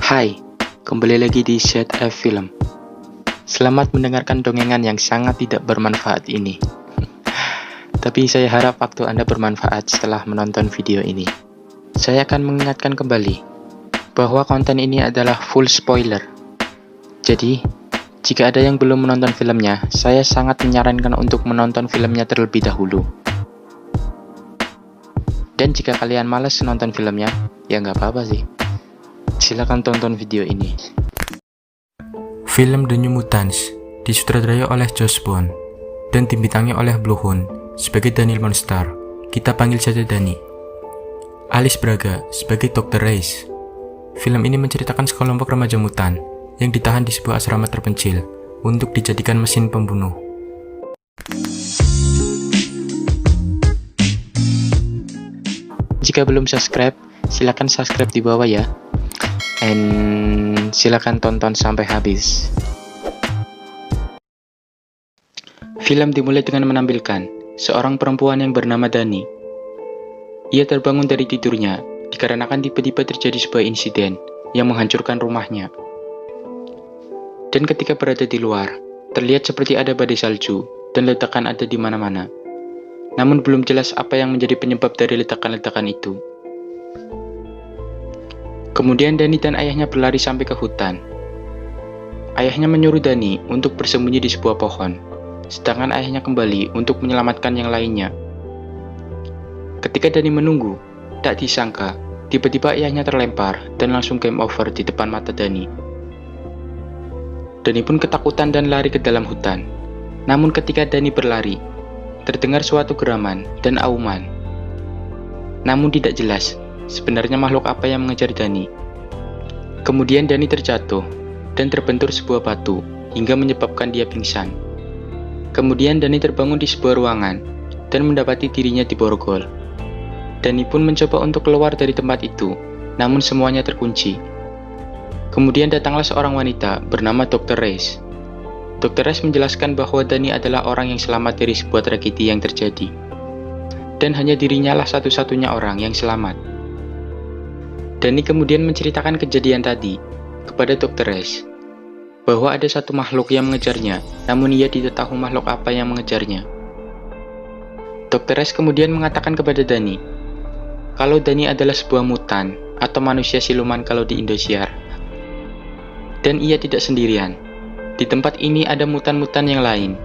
Hai, kembali lagi di ZF Film. Selamat mendengarkan dongengan yang sangat tidak bermanfaat ini. Tapi saya harap waktu Anda bermanfaat setelah menonton video ini. Saya akan mengingatkan kembali bahwa konten ini adalah full spoiler. Jadi, jika ada yang belum menonton filmnya, saya sangat menyarankan untuk menonton filmnya terlebih dahulu. Dan jika kalian malas nonton filmnya, ya nggak apa-apa sih. Silakan tonton video ini. Film The New Mutants disutradarai oleh Josh Boone dan dibintangi oleh Blue Hun sebagai Daniel Monstar, kita panggil saja Dani. Alice Braga sebagai Dr. Reis. Film ini menceritakan sekelompok remaja mutan yang ditahan di sebuah asrama terpencil untuk dijadikan mesin pembunuh. Jika belum subscribe, silakan subscribe di bawah ya. And silakan tonton sampai habis. Film dimulai dengan menampilkan seorang perempuan yang bernama Dani. Ia terbangun dari tidurnya dikarenakan tiba-tiba terjadi sebuah insiden yang menghancurkan rumahnya. Dan ketika berada di luar, terlihat seperti ada badai salju dan ledakan ada di mana-mana. Namun belum jelas apa yang menjadi penyebab dari ledakan-ledakan itu. Kemudian Dani dan ayahnya berlari sampai ke hutan. Ayahnya menyuruh Dani untuk bersembunyi di sebuah pohon, sedangkan ayahnya kembali untuk menyelamatkan yang lainnya. Ketika Dani menunggu, tak disangka, tiba-tiba ayahnya terlempar dan langsung game over di depan mata Dani. Dani pun ketakutan dan lari ke dalam hutan. Namun ketika Dani berlari, terdengar suatu geraman dan auman. Namun tidak jelas sebenarnya makhluk apa yang mengejar Dani. Kemudian Dani terjatuh dan terbentur sebuah batu hingga menyebabkan dia pingsan. Kemudian Dani terbangun di sebuah ruangan dan mendapati dirinya diborgol. Dani pun mencoba untuk keluar dari tempat itu, namun semuanya terkunci. Kemudian datanglah seorang wanita bernama Dr. Reis. Dr. Reis menjelaskan bahwa Dani adalah orang yang selamat dari sebuah tragedi yang terjadi. Dan hanya dirinya lah satu-satunya orang yang selamat. Dani kemudian menceritakan kejadian tadi kepada Dr. Reis, bahwa ada satu makhluk yang mengejarnya, namun ia tidak tahu makhluk apa yang mengejarnya. Dr. Reis kemudian mengatakan kepada Dani, kalau Dani adalah sebuah mutan atau manusia siluman kalau di Indosiar. Dan ia tidak sendirian. Di tempat ini ada mutan-mutan yang lain,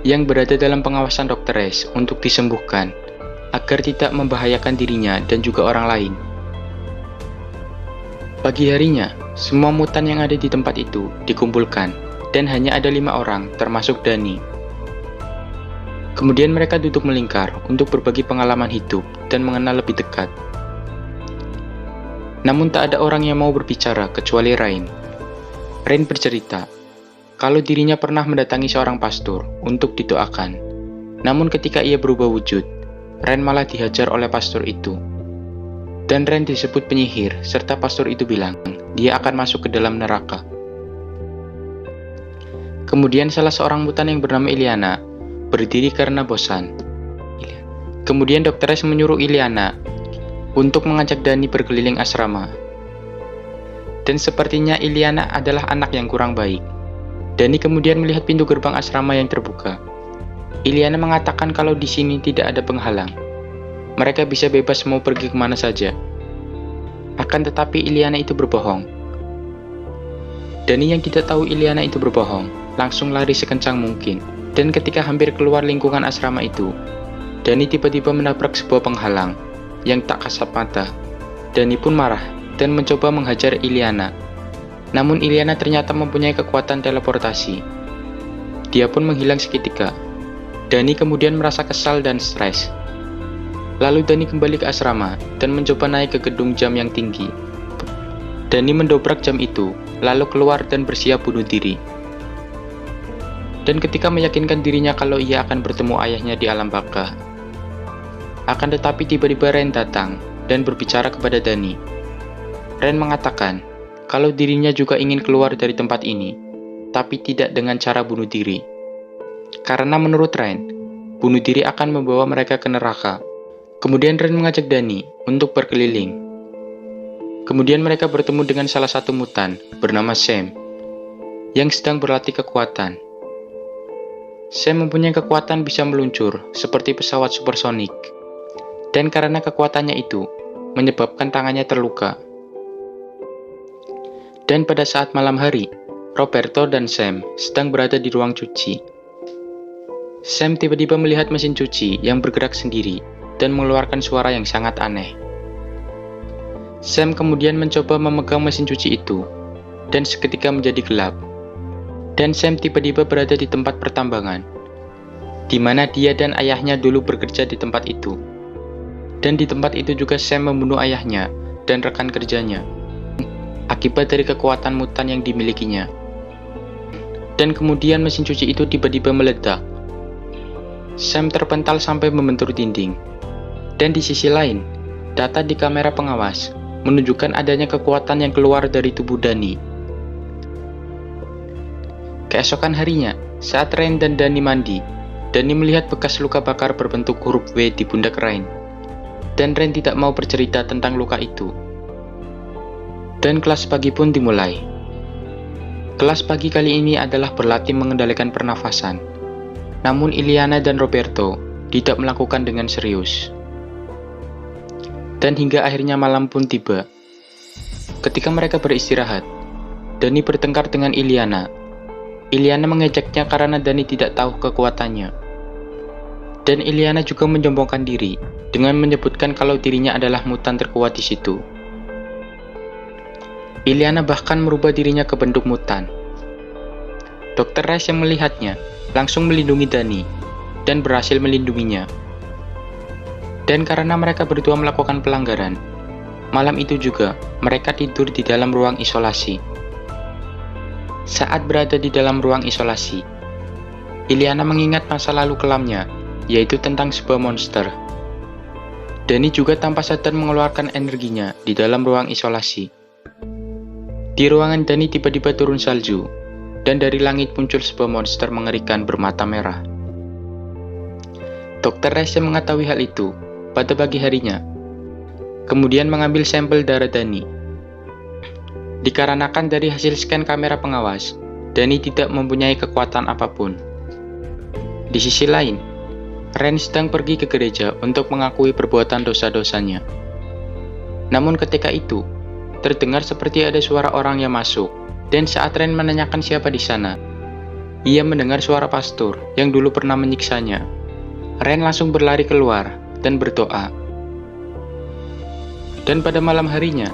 yang berada dalam pengawasan Dr. Reis untuk disembuhkan, agar tidak membahayakan dirinya dan juga orang lain. Pagi harinya, semua mutan yang ada di tempat itu dikumpulkan, dan hanya ada 5 orang, termasuk Dani. Kemudian mereka duduk melingkar untuk berbagi pengalaman hidup dan mengenal lebih dekat. Namun tak ada orang yang mau berbicara kecuali Rain. Rain bercerita, kalau dirinya pernah mendatangi seorang pastor untuk didoakan. Namun ketika ia berubah wujud, Rain malah dihajar oleh pastor itu. Dan Rain disebut penyihir, serta pastor itu bilang, dia akan masuk ke dalam neraka. Kemudian salah seorang mutan yang bernama Iliana, berdiri karena bosan. Kemudian Dr. Reis menyuruh Iliana untuk mengajak Dani berkeliling asrama. Dan sepertinya Iliana adalah anak yang kurang baik. Dani kemudian melihat pintu gerbang asrama yang terbuka. Iliana mengatakan kalau di sini tidak ada penghalang. Mereka bisa bebas mau pergi kemana saja. Akan tetapi Iliana itu berbohong. Dani yang tidak tahu Iliana itu berbohong, langsung lari sekencang mungkin. Dan ketika hampir keluar lingkungan asrama itu, Dani tiba-tiba menabrak sebuah penghalang yang tak kasat mata. Dani pun marah dan mencoba menghajar Iliana. Namun Iliana ternyata mempunyai kekuatan teleportasi. Dia pun menghilang seketika. Dani kemudian merasa kesal dan stres. Lalu Dani kembali ke asrama dan mencoba naik ke gedung jam yang tinggi. Dani mendobrak jam itu, lalu keluar dan bersiap bunuh diri. Dan ketika meyakinkan dirinya kalau ia akan bertemu ayahnya di alam baka. Akan tetapi tiba-tiba Rain datang dan berbicara kepada Dani. Rain mengatakan kalau dirinya juga ingin keluar dari tempat ini, tapi tidak dengan cara bunuh diri. Karena menurut Rain, bunuh diri akan membawa mereka ke neraka. Kemudian Rain mengajak Dani untuk berkeliling. Kemudian mereka bertemu dengan salah satu mutan bernama Sam yang sedang berlatih kekuatan. Sam mempunyai kekuatan bisa meluncur seperti pesawat supersonik, dan karena kekuatannya itu menyebabkan tangannya terluka. Dan pada saat malam hari, Roberto dan Sam sedang berada di ruang cuci. Sam tiba-tiba melihat mesin cuci yang bergerak sendiri dan mengeluarkan suara yang sangat aneh. Sam kemudian mencoba memegang mesin cuci itu, dan seketika menjadi gelap. Dan Sam tiba-tiba berada di tempat pertambangan, di mana dia dan ayahnya dulu bekerja di tempat itu. Dan di tempat itu juga Sam membunuh ayahnya dan rekan kerjanya, akibat dari kekuatan mutan yang dimilikinya. Dan kemudian mesin cuci itu tiba-tiba meledak. Sam terpental sampai membentur dinding. Dan di sisi lain, data di kamera pengawas menunjukkan adanya kekuatan yang keluar dari tubuh Dani. Keesokan harinya, saat Rain dan Dani mandi, Dani melihat bekas luka bakar berbentuk huruf W di pundak Rain. Dan Rain tidak mau bercerita tentang luka itu. Dan kelas pagi pun dimulai. Kelas pagi kali ini adalah berlatih mengendalikan pernafasan. Namun Iliana dan Roberto tidak melakukan dengan serius. Dan hingga akhirnya malam pun tiba. Ketika mereka beristirahat, Dani bertengkar dengan Iliana. Iliana mengejaknya karena Dani tidak tahu kekuatannya. Dan Iliana juga menyombongkan diri dengan menyebutkan kalau dirinya adalah mutan terkuat di situ. Iliana bahkan merubah dirinya ke bentuk mutan. Dr. Rice yang melihatnya langsung melindungi Dani dan berhasil melindunginya. Dan karena mereka berdua melakukan pelanggaran, malam itu juga mereka tidur di dalam ruang isolasi. Saat berada di dalam ruang isolasi, Iliana mengingat masa lalu kelamnya, yaitu tentang sebuah monster. Dani juga tanpa sadar mengeluarkan energinya di dalam ruang isolasi. Di ruangan Dani tiba-tiba turun salju, dan dari langit muncul sebuah monster mengerikan bermata merah. Dr. Rice yang mengetahui hal itu pada pagi harinya, kemudian mengambil sampel darah Dani. Dikarenakan dari hasil scan kamera pengawas, Dani tidak mempunyai kekuatan apapun. Di sisi lain, Ren sedang pergi ke gereja untuk mengakui perbuatan dosa-dosanya. Namun ketika itu, terdengar seperti ada suara orang yang masuk, dan saat Ren menanyakan siapa di sana, ia mendengar suara pastor yang dulu pernah menyiksanya. Ren langsung berlari keluar dan berdoa. Dan pada malam harinya,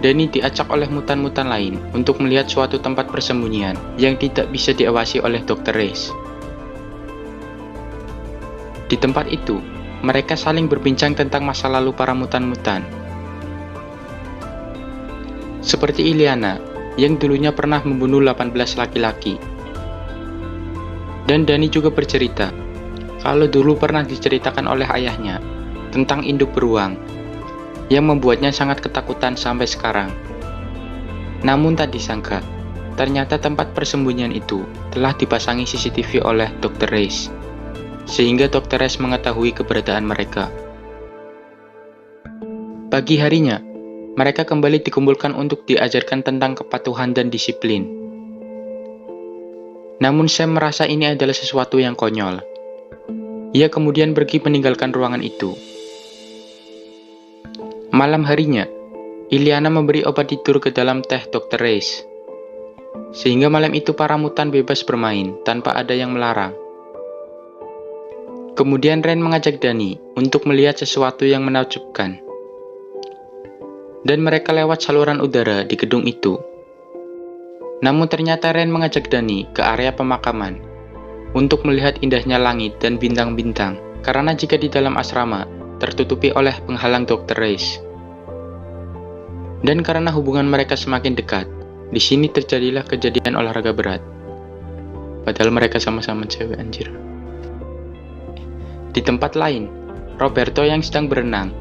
Dani diacak oleh mutan-mutan lain untuk melihat suatu tempat persembunyian yang tidak bisa diawasi oleh Dr. Rice. Di tempat itu, mereka saling berbincang tentang masa lalu para mutan-mutan. Seperti Iliana, yang dulunya pernah membunuh 18 laki-laki. Dan Dani juga bercerita, kalau dulu pernah diceritakan oleh ayahnya tentang induk beruang, yang membuatnya sangat ketakutan sampai sekarang. Namun tak disangka, ternyata tempat persembunyian itu telah dipasangi CCTV oleh Dr. Rice, sehingga Dr. Rice mengetahui keberadaan mereka. Pagi harinya, mereka kembali dikumpulkan untuk diajarkan tentang kepatuhan dan disiplin. Namun Sam merasa ini adalah sesuatu yang konyol. Ia kemudian pergi meninggalkan ruangan itu. Malam harinya, Iliana memberi obat tidur ke dalam teh Dr. Rice. Sehingga malam itu para mutan bebas bermain tanpa ada yang melarang. Kemudian Ren mengajak Dani untuk melihat sesuatu yang menakjubkan. Dan mereka lewat saluran udara di gedung itu. Namun ternyata Ren mengajak Dani ke area pemakaman untuk melihat indahnya langit dan bintang-bintang, karena jika di dalam asrama tertutupi oleh penghalang Dr. Rice. Dan karena hubungan mereka semakin dekat, di sini terjadilah kejadian olahraga berat. Padahal mereka sama-sama cewek, anjir. Di tempat lain, Roberto yang sedang berenang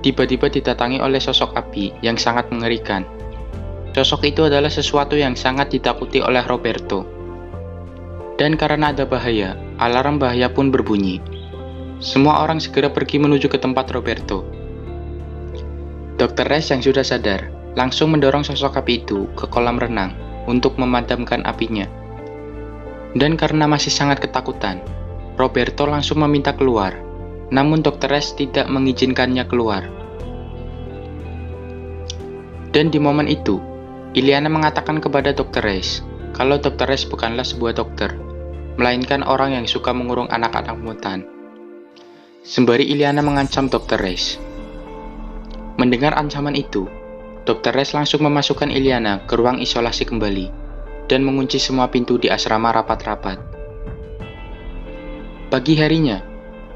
tiba-tiba didatangi oleh sosok api yang sangat mengerikan. Sosok itu adalah sesuatu yang sangat ditakuti oleh Roberto. Dan karena ada bahaya, alarm bahaya pun berbunyi. Semua orang segera pergi menuju ke tempat Roberto. Dr. Rice yang sudah sadar langsung mendorong sosok api itu ke kolam renang untuk memadamkan apinya. Dan karena masih sangat ketakutan, Roberto langsung meminta keluar, namun Dr. Reis tidak mengizinkannya keluar. Dan di momen itu, Illyana mengatakan kepada Dr. Reis kalau Dr. Reis bukanlah sebuah dokter, melainkan orang yang suka mengurung anak-anak mutan. Sembari Illyana mengancam Dr. Reis. Mendengar ancaman itu, Dr. Reis langsung memasukkan Illyana ke ruang isolasi kembali dan mengunci semua pintu di asrama rapat-rapat. Pagi harinya,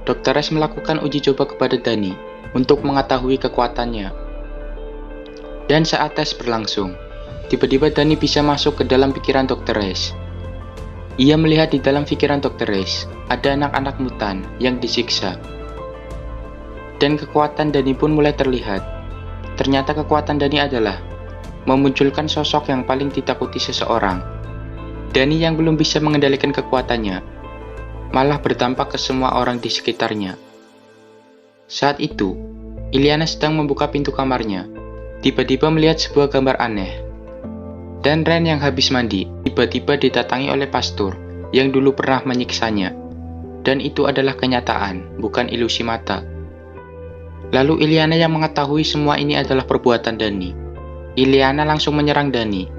Dr. Reis melakukan uji coba kepada Danny untuk mengetahui kekuatannya. Dan saat tes berlangsung, tiba-tiba Danny bisa masuk ke dalam pikiran Dr. Reis. Ia melihat di dalam pikiran Dr. Reis ada anak-anak mutan yang disiksa. Dan kekuatan Danny pun mulai terlihat. Ternyata kekuatan Danny adalah memunculkan sosok yang paling ditakuti seseorang. Danny yang belum bisa mengendalikan kekuatannya, malah berdampak ke semua orang di sekitarnya. Saat itu, Illyana sedang membuka pintu kamarnya, tiba-tiba melihat sebuah gambar aneh. Dan Ren yang habis mandi, tiba-tiba didatangi oleh pastor yang dulu pernah menyiksanya. Dan itu adalah kenyataan, bukan ilusi mata. Lalu Illyana yang mengetahui semua ini adalah perbuatan Danny. Illyana langsung menyerang Danny.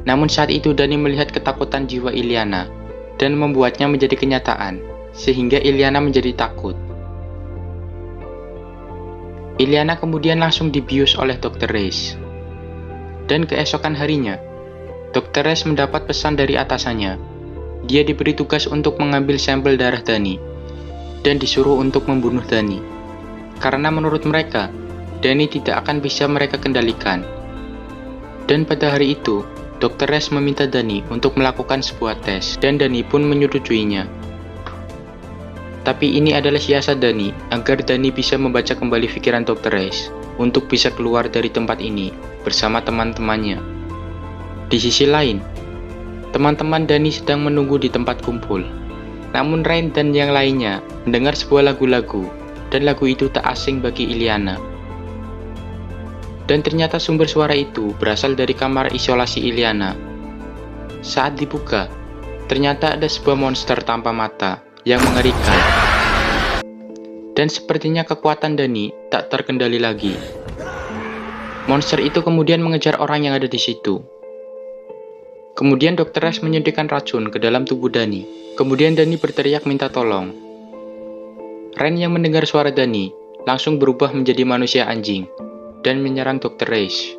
Namun saat itu Danny melihat ketakutan jiwa Illyana dan membuatnya menjadi kenyataan, sehingga Illyana menjadi takut. Illyana kemudian langsung dibius oleh Dr. Reis. Dan keesokan harinya, Dr. Reis mendapat pesan dari atasannya. Dia diberi tugas untuk mengambil sampel darah Danny dan disuruh untuk membunuh Danny. Karena menurut mereka, Danny tidak akan bisa mereka kendalikan. Dan pada hari itu, Dr. Reis meminta Danny untuk melakukan sebuah tes, dan Danny pun menyetujuinya. Tapi ini adalah siasat Danny agar Danny bisa membaca kembali pikiran Dr. Reis untuk bisa keluar dari tempat ini bersama teman-temannya. Di sisi lain, teman-teman Danny sedang menunggu di tempat kumpul. Namun Rain dan yang lainnya mendengar sebuah lagu-lagu, dan lagu itu tak asing bagi Illyana. Dan ternyata sumber suara itu berasal dari kamar isolasi Illyana. Saat dibuka, ternyata ada sebuah monster tanpa mata yang mengerikan. Dan sepertinya kekuatan Danny tak terkendali lagi. Monster itu kemudian mengejar orang yang ada di situ. Kemudian Dr. Reis menyuntikkan racun ke dalam tubuh Danny. Kemudian Danny berteriak minta tolong. Ren yang mendengar suara Danny langsung berubah menjadi manusia anjing dan menyerang Dr. Reis.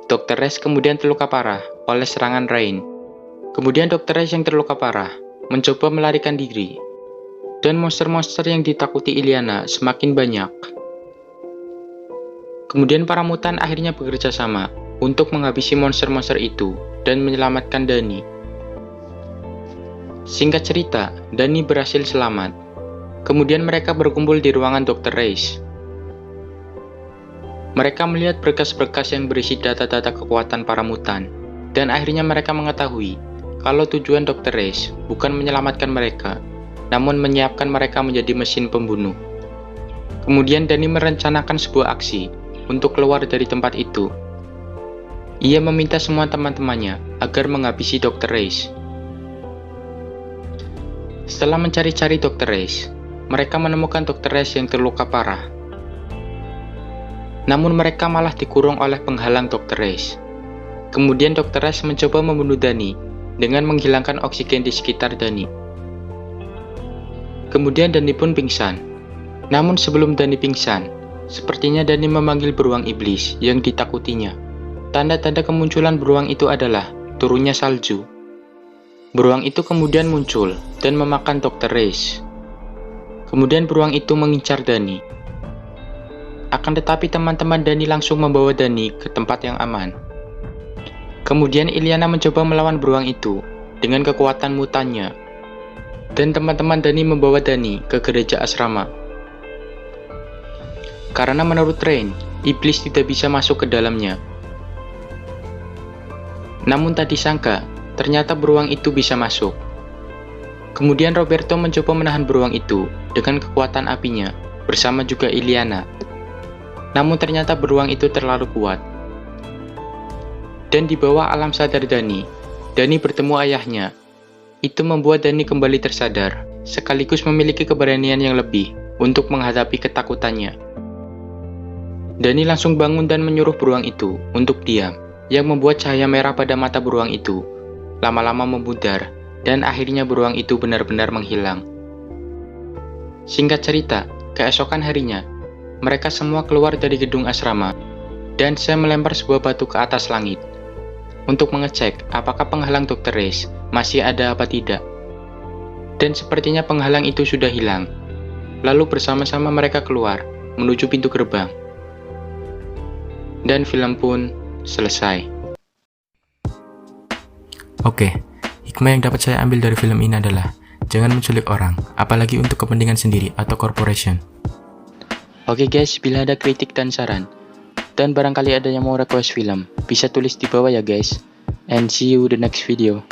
Dr. Reis kemudian terluka parah oleh serangan Rain. Kemudian Dr. Reis yang terluka parah mencoba melarikan diri. Dan monster-monster yang ditakuti Illyana semakin banyak. Kemudian para mutan akhirnya bekerja sama untuk menghabisi monster-monster itu dan menyelamatkan Danny. Singkat cerita, Danny berhasil selamat. Kemudian mereka berkumpul di ruangan Dr. Reis. Mereka melihat berkas-berkas yang berisi data-data kekuatan para mutan, dan akhirnya mereka mengetahui kalau tujuan Dr. Reis bukan menyelamatkan mereka, namun menyiapkan mereka menjadi mesin pembunuh. Kemudian Danny merencanakan sebuah aksi untuk keluar dari tempat itu. Ia meminta semua teman-temannya agar menghabisi Dr. Reis. Setelah mencari-cari Dr. Reis, mereka menemukan Dr. Reis yang terluka parah. Namun mereka malah dikurung oleh penghalang Dr. Reis. Kemudian Dr. Reis mencoba membunuh Danny dengan menghilangkan oksigen di sekitar Danny. Kemudian Danny pun pingsan. Namun sebelum Danny pingsan, sepertinya Danny memanggil beruang iblis yang ditakutinya. Tanda-tanda kemunculan beruang itu adalah turunnya salju. Beruang itu kemudian muncul dan memakan Dr. Reis. Kemudian beruang itu mengincar Danny. Akan tetapi teman-teman Danny langsung membawa Danny ke tempat yang aman. Kemudian Illyana mencoba melawan beruang itu dengan kekuatan mutannya. Dan teman-teman Danny membawa Danny ke gereja asrama. Karena menurut Rain, iblis tidak bisa masuk ke dalamnya. Namun tak disangka, ternyata beruang itu bisa masuk. Kemudian Roberto mencoba menahan beruang itu dengan kekuatan apinya, bersama juga Illyana. Namun ternyata beruang itu terlalu kuat. Dan di bawah alam sadar Dani bertemu ayahnya. Itu membuat Dani kembali tersadar, sekaligus memiliki keberanian yang lebih untuk menghadapi ketakutannya. Dani langsung bangun dan menyuruh beruang itu untuk diam, yang membuat cahaya merah pada mata beruang itu lama-lama memudar, dan akhirnya beruang itu benar-benar menghilang. Singkat cerita, keesokan harinya, mereka semua keluar dari gedung asrama, dan Sam melempar sebuah batu ke atas langit untuk mengecek apakah penghalang Dr. Reis masih ada apa tidak. Dan sepertinya penghalang itu sudah hilang. Lalu bersama-sama mereka keluar menuju pintu gerbang. Dan film pun selesai. Oke, hikmah yang dapat saya ambil dari film ini adalah jangan menculik orang, apalagi untuk kepentingan sendiri atau corporation. Oke guys, bila ada kritik dan saran, dan barangkali ada yang mau request film, bisa tulis di bawah ya guys. And see you the next video.